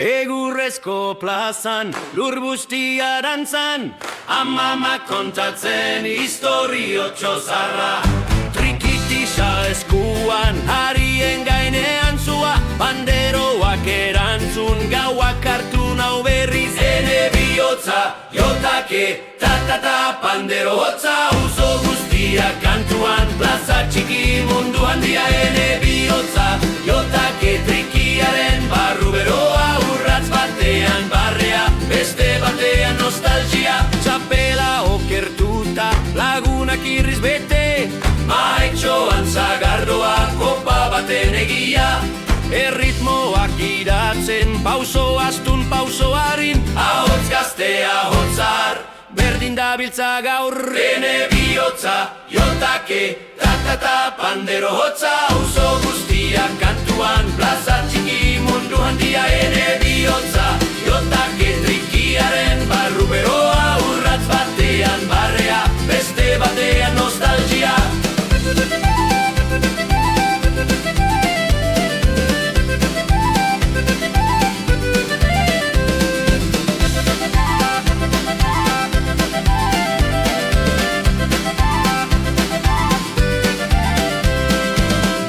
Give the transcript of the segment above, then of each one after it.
Egurrezko plazan, lur bustia dantzan, amama kontatzen historio txozarra. Trikitisa eskuan, harien gainean zua, banderoak erantzun, gauak hartu nau berriz. Ene bihotza, jotake, ta-ta-ta, pandero hotza, uso guztia kantuan, plaza txiki mundu handia. Ene bihotza, jotake, trikiaren barru beroa, batean barrea, beste batean nostalgia. Txapela okertuta, lagunak irriz bete, maitxoan zagardoa, kopa baten egia. Erritmoak iratzen, pauso astun, pauso harin, ahots gaztea hotzar, berdin dabiltza gaur. Ene bihotza, jotake, ta-ta-ta, pandero hotza, uso guztia kantuan, plaza txiki mundu handia. Ene bihotza, jotake, trikiaren barru beroa, urratz batean barrea, beste batean nostalgia.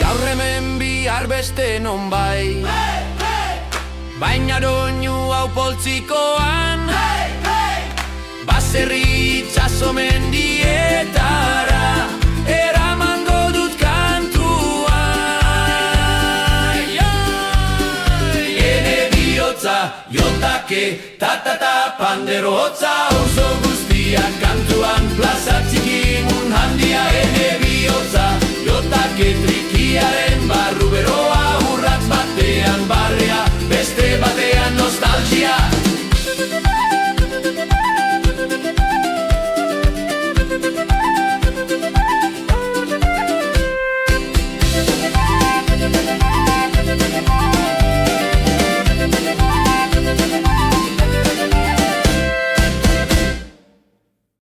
Gaur hemen bihar beste non bai, baina doinu hau poltsikoan, baserri itxaso mendietara, eramango dut kantua. Ene bihotza, jotake, ta-ta-ta, pandero hotza, oso guztia kantuan, plaza